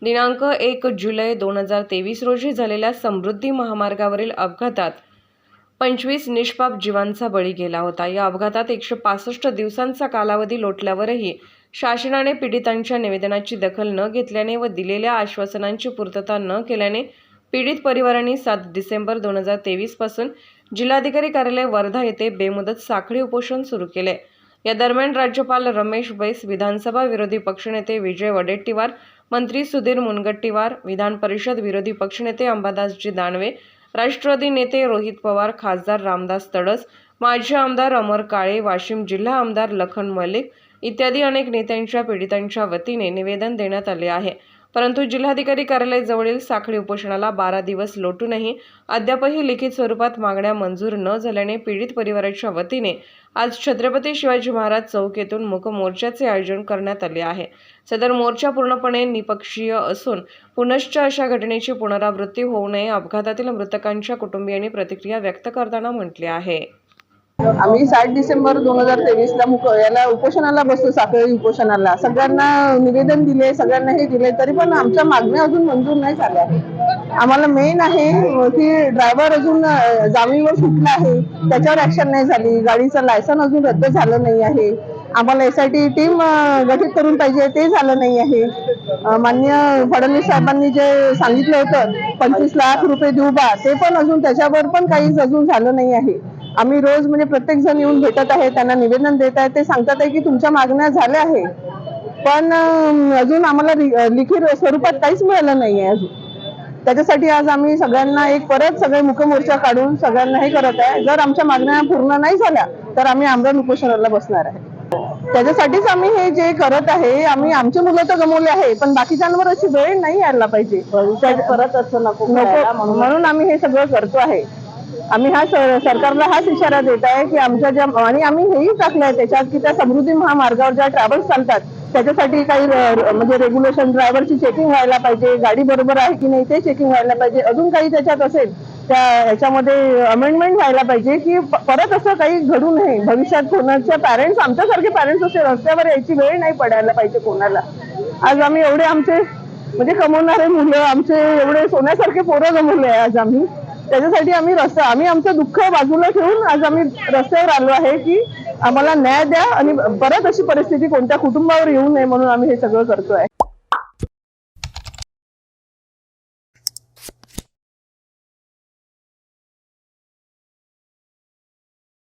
दिनांक 1 जुलै 2023 रोजी झालेल्या समृद्धी महामार्गावरील अपघातात 25 निष्पाप जीवांचा बळी गेला होता। या अपघातात 165 दिवसांचा कालावधी लोटल्यावरही शासनाने पीडितांच्या निवेदनाची दखल न घेतल्याने व दिलेल्या आश्वासनांची पूर्तता न केल्याने पीडित परिवारांनी 7 डिसेंबर 2023 पासून जिल्हाधिकारी कार्यालय वर्धा येथे बेमुदत साखळी उपोषण सुरू केले। या दरम्यान राज्यपाल रमेश बैस, विधानसभा विरोधी पक्षनेते विजय वडेट्टीवार, मंत्री सुधीर मुनगंटीवार, विधान परिषद विरोधी पक्षनेते अंबादासजी दानवे, राष्ट्रवादी नेते रोहित पवार, खासदार रामदास तडस, माजी आमदार अमर काळे, वाशिम जिल्हा आमदार लखन मलिक इत्यादी अनेक नेत्यांच्या पीडितांच्या वतीने निवेदन देण्यात आले आहे। परंतु जिल्हाधिकारी कार्यालय जवळील साखळी उपोषणाला 12 दिवस लोटूनही अद्यापही लिखित स्वरूपात मागण्या मंजूर न झाल्याने पीडित परिवाराच्या वतीने आज छत्रपती शिवाजी महाराज चौक येथून मूक मोर्चाचे आयोजन करण्यात आले आहे। सदर मोर्चा पूर्णपणे निपक्षीय असून पुनश्च अशा घटनेची पुनरावृत्ती होऊ नये अपघातातील मृतकांच्या कुटुंबियांनी प्रतिक्रिया व्यक्त करताना म्हटले आहे। आम्ही 7 डिसेंबर 2023 ला याला उपोषणाला बसलो, साखळी उपोषणाला सगळ्यांना निवेदन दिले, सगळ्यांना हे दिले, तरी पण आमच्या मागण्या अजून मंजूर नाही झाल्या। आम्हाला मेन आहे की ड्रायव्हर अजून जामीनवर सुटला आहे, त्याच्यावर ऍक्शन नाही झाली, गाडीचं लायसन अजून रद्द झालं नाही आहे, आम्हाला SIT टीम गठीत करून पाहिजे ते झालं नाही आहे। माननीय फडणवीस साहेबांनी जे सांगितलं होतं 25 लाख रुपये देऊ बा, ते पण अजून त्याच्यावर पण काहीच अजून झालं नाही आहे। आम्ही रोज म्हणजे प्रत्येक जण येऊन भेटत आहे, त्यांना निवेदन देत आहे, ते सांगतात आहे की तुमच्या मागण्या झाल्या आहे, पण अजून आम्हाला लिखित स्वरूपात काहीच मिळालं नाही आहे अजून। त्याच्यासाठी आज आम्ही सगळ्यांना परत सगळे मुकमोर्चा काढून सगळ्यांना हे करत आहे। जर आमच्या मागण्या पूर्ण नाही झाल्या तर आम्ही आमरण उपोषणाला बसणार आहे। त्याच्यासाठीच आम्ही हे जे करत आहे, आम्ही आमचे मुलं तर गमावले आहे, पण बाकीच्यांवर अशी वेळ नाही यायला पाहिजे, परत असं नको म्हणून आम्ही हे सगळं करतो आहे। आम्ही सरकारला हाच इशारा देत आहे की आमच्या ज्या आणि आम्ही हेही टाकलंय त्याच्यात की त्या समृद्धी महामार्गावर ज्या ट्रॅव्हल्स चालतात त्याच्यासाठी काही म्हणजे रेग्युलेशन, ड्रायव्हरची चेकिंग व्हायला पाहिजे, गाडी बरोबर आहे की नाही ते चेकिंग व्हायला पाहिजे, अजून काही त्याच्यात असेल त्या ह्याच्यामध्ये अमेंडमेंट व्हायला पाहिजे की परत असं काही घडू नये भविष्यात। कोणाच्या पॅरेंट्स, आमच्यासारखे पॅरेंट्स असे रस्त्यावर यायची वेळ नाही पडायला पाहिजे कोणाला। आज आम्ही एवढे आमचे म्हणजे कमवणारे मुलं, आमचे एवढे सोन्यासारखे पोरं गमावले आहे आज आम्ही। त्याच्यासाठी आम्ही आमचं दुःख बाजूला ठेवून आज आम्ही रस्त्यावर आलो आहे की आम्हाला न्याय द्या आणि परत अशी परिस्थिती कोणत्या कुटुंबावर येऊ नये म्हणून आम्ही हे सगळं करतोय।